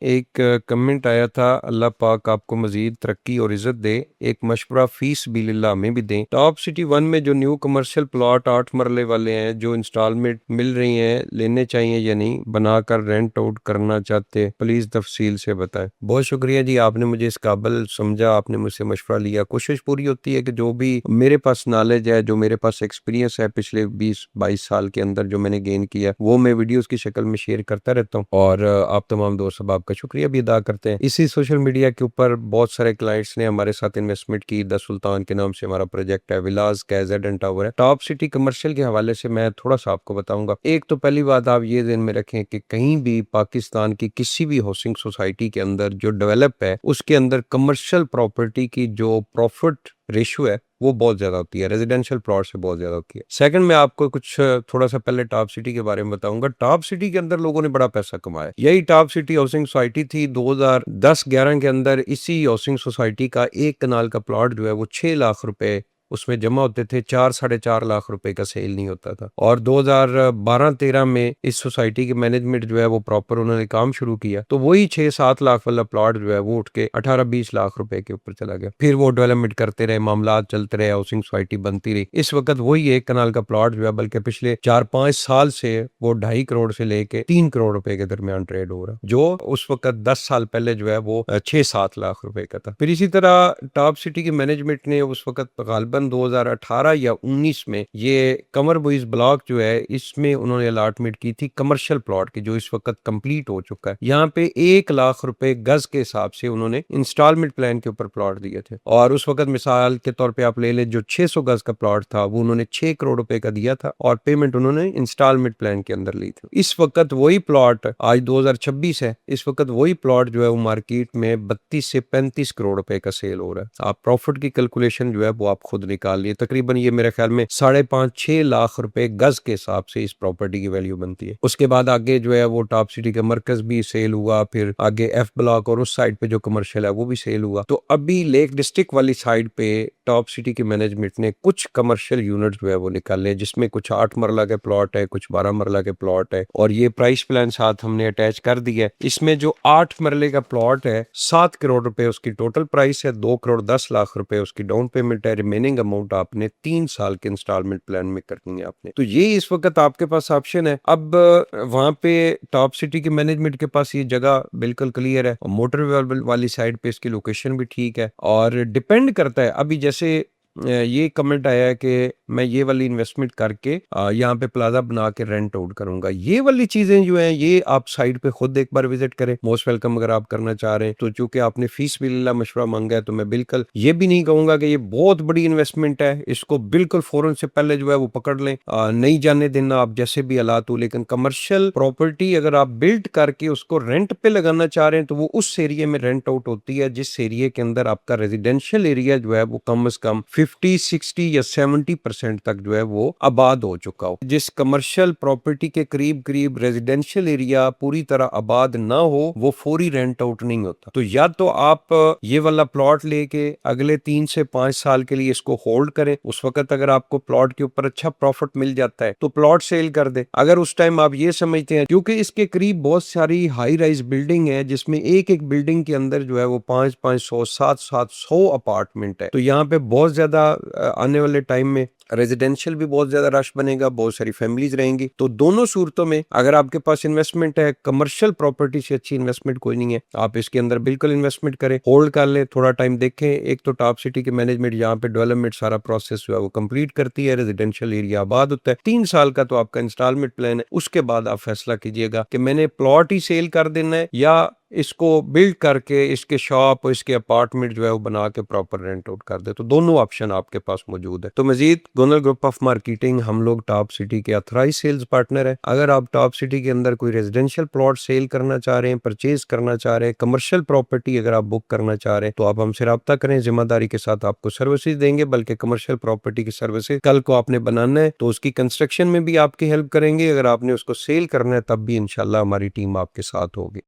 एक कमेंट आया था, अल्लाह पाक आपको मजीद तरक्की और इज्जत दे, एक मशवरा फीस बिलिल्लाह हमें भी दें। टॉप सिटी 1 में जो न्यू कमर्शियल प्लॉट 8 मरले वाले हैं, जो इंस्टॉलमेंट मिल रही हैं, लेने चाहिए या नहीं, बनाकर रेंट आउट करना चाहते, प्लीज तफसील से बताएं। बहुत शुक्रिया जी, आपने मुझे इस काबिल समझा, आपने मुझसे मशवरा लिया। कोशिश पूरी होती है कि जो भी मेरे पास नॉलेज है, जो मेरे पास एक्सपीरियंस है पिछले 20-22 साल के अंदर जो मैंने गेन किया, वो मैं वीडियोस की शक्ल में शेयर करता रहता हूँ। और आप तमाम दोस्त अब आपका शुक्रिया भी अदा करते हैं। इसी सोशल मीडिया के ऊपर बहुत सारे क्लाइंट्स ने हमारे साथ इन्वेस्टमेंट की। द सुल्तान के नाम से हमारा प्रोजेक्ट है, विलास KZN एंड टावर है। टॉप सिटी कमर्शियल के हवाले से मैं थोड़ा सा आपको बताऊंगा। एक तो पहली बात आप ये ध्यान में रखें कि कहीं भी पाकिस्तान की किसी भी हाउसिंग सोसाइटी के अंदर जो डेवलप है, उसके अंदर कमर्शियल प्रॉपर्टी की जो प्रॉफिट रेशियो है वो बहुत ज्यादा होती है, रेजिडेंशियल प्लॉट से बहुत ज्यादा होती है। सेकंड में आपको कुछ थोड़ा सा पहले टॉप सिटी के बारे में बताऊंगा। टॉप सिटी के अंदर लोगों ने बड़ा पैसा कमाया। यही टॉप सिटी हाउसिंग सोसाइटी थी। 2010-11 के अंदर इसी हाउसिंग सोसाइटी का एक कनाल का प्लॉट जो है वो 6 लाख रुपए उसमें जमा होते थे। 4-4.5 लाख रुपए का सेल नहीं होता था। और 2012-13 में इस सोसाइटी के मैनेजमेंट जो है वो प्रॉपर उन्होंने काम शुरू किया, तो वही 6-7 लाख वाला प्लॉट जो है वो उठ के 18-20 लाख रुपए के ऊपर चला गया। फिर वो डेवलपमेंट करते रहे, मामला चलते रहे, हाउसिंग सोसाइटी बनती रही। इस वक्त वही एक कनाल का प्लॉट जो है, बल्कि पिछले 4-5 साल से वो 2.5 करोड़ से लेके 3 करोड़ रुपए के दरमियान ट्रेड हो रहा, जो उस वक्त 10 साल पहले जो है वो 6-7 लाख रुपए का था। फिर इसी तरह टॉप सिटी की मैनेजमेंट ने उस वक्त गालबन 2018 या 19 में ये कमर बॉयज ब्लॉक जो है, इसमें उन्होंने अलॉटमेंट की थी कमर्शियल प्लॉट की, जो इस वक्त कंप्लीट हो चुका है। यहाँ पे 1 लाख रुपए गज के हिसाब से उन्होंने इंस्टॉलमेंट प्लान के ऊपर प्लॉट दिए थे। और उस वक्त मिसाल के तौर पे आप ले ले, जो 600 गज का प्लॉट था वो उन्होंने 6 करोड़ रुपए का दिया था और पेमेंट उन्होंने इंस्टॉलमेंट प्लान के अंदर ली थी। इस वक्त वही प्लॉट, आज 2026 है, इस वक्त वही प्लॉट जो है वो मार्केट में 32 से 35 करोड़ रुपए का सेल हो रहा है। आप प्रॉफिट की कैलकुलेशन जो है वो आप खुद निकाल लिए। तकरीबन ये मेरे ख्याल में 5.5-6 लाख रुपए गज के हिसाब से इस प्रॉपर्टी की वैल्यू बनती है। उसके बाद आगे जो है वो टॉप सिटी का मरकज भी सेल हुआ, फिर आगे F ब्लॉक और उस साइड पे जो कमर्शियल है वो भी सेल हुआ। तो अभी लेक डिस्ट्रिक्ट वाली साइड पे टॉप सिटी की मैनेजमेंट ने कुछ कमर्शियल यूनिट जो है वो निकाले, जिसमें कुछ 8 मरला के प्लॉट है, कुछ 12 मरला के प्लॉट है, और ये प्राइस प्लान साथ हमने अटैच कर दिया है। इसमें जो 8 मरले का प्लॉट है, 7 करोड़ रुपए उसकी टोटल प्राइस है, 2 करोड़ 10 लाख रुपए उसकी डाउन पेमेंट है। रिमेनिंग अमाउंट आपने 3 साल के इंस्टॉलमेंट प्लान में करनी है आपने। तो ये इस वक्त आपके पास ऑप्शन है। अब वहां पे टॉप सिटी के मैनेजमेंट के पास ये जगह बिल्कुल क्लियर है, मोटर वाली साइड पे इसकी लोकेशन भी ठीक है। और डिपेंड करता है, अभी जैसे ये कमेंट आया है कि मैं ये वाली इन्वेस्टमेंट करके यहाँ पे प्लाजा बना के रेंट आउट करूंगा। ये वाली चीजें जो हैं ये आप साइट पे खुद एक बार विजिट करें, मोस्ट वेलकम अगर आप करना चाह रहे हैं तो। चूंकि आपने फीस बिल्ला मशवरा मांगा है, तो मैं बिल्कुल ये भी नहीं कहूंगा कि ये बहुत बड़ी इन्वेस्टमेंट है, इसको बिल्कुल फौरन से पहले जो है वो पकड़ लें, नहीं जाने देना आप जैसे भी हालात हो। लेकिन कमर्शियल प्रॉपर्टी अगर आप बिल्ड करके उसको रेंट पे लगाना चाह रहे हैं, तो वो उस एरिया में रेंट आउट होती है जिस एरिया के अंदर आपका रेजिडेंशियल एरिया जो है वो कम से कम 50-60 या 70% तक जो है वो आबाद हो चुका हो। जिस कमर्शियल प्रॉपर्टी के करीब करीब रेजिडेंशियल एरिया पूरी तरह आबाद ना हो, वो फौरी रेंट आउट नहीं होता। तो या तो आप ये वाला प्लॉट लेके अगले 3 से 5 साल के लिए इसको होल्ड करें। उस वक्त अगर आपको प्लॉट के ऊपर अच्छा प्रॉफिट मिल जाता है तो प्लॉट सेल कर दे। अगर उस टाइम आप ये समझते हैं, क्योंकि इसके करीब बहुत सारी हाई राइज बिल्डिंग है, जिसमें एक एक बिल्डिंग के अंदर जो है वो 500-500 700 अपार्टमेंट है, तो यहाँ पे बहुत ज्यादा आने वाले टाइम में रेजिडेंशियल भी बहुत ज्यादा रश बनेगा, बहुत सारी फैमिलीज रहेंगी। तो दोनों सूरतों में अगर आपके पास इन्वेस्टमेंट है, कमर्शियल प्रॉपर्टी से अच्छी इन्वेस्टमेंट कोई नहीं है। आप इसके अंदर बिल्कुल इन्वेस्टमेंट करें, होल्ड कर ले, थोड़ा टाइम देखें। एक तो टॉप सिटी की मैनेजमेंट यहाँ पे डेवलपमेंट सारा प्रोसेस जो है वो कंप्लीट करती है, रेजिडेंशियल एरिया आबाद होता है। 3 साल का तो आपका इंस्टॉलमेंट प्लान है। उसके बाद आप फैसला कीजिएगा कि मैंने प्लॉट ही सेल कर देना है या इसको बिल्ड करके इसके शॉप और इसके अपार्टमेंट जो है वो बना के प्रॉपर रेंट आउट कर दे। तो दोनों ऑप्शन आपके पास मौजूद है। तो मजीद गोनल ग्रुप ऑफ मार्केटिंग, हम लोग टॉप सिटी के ऑथराइज सेल्स पार्टनर है। अगर आप टॉप सिटी के अंदर कोई रेजिडेंशियल प्लॉट सेल करना चाह रहे हैं, परचेज करना चाह रहे हैं, कमर्शियल प्रॉपर्टी अगर आप बुक करना चाह रहे हैं, तो आप हमसे रब्ता करें। जिम्मेदारी के साथ आपको सर्विसेज देंगे, बल्कि कमर्शियल प्रॉपर्टी की सर्विसेज कल को आपने बनाना है तो उसकी कंस्ट्रक्शन में भी आपकी हेल्प करेंगे। अगर आपने उसको सेल करना है तब भी इंशाल्लाह हमारी टीम आपके साथ होगी।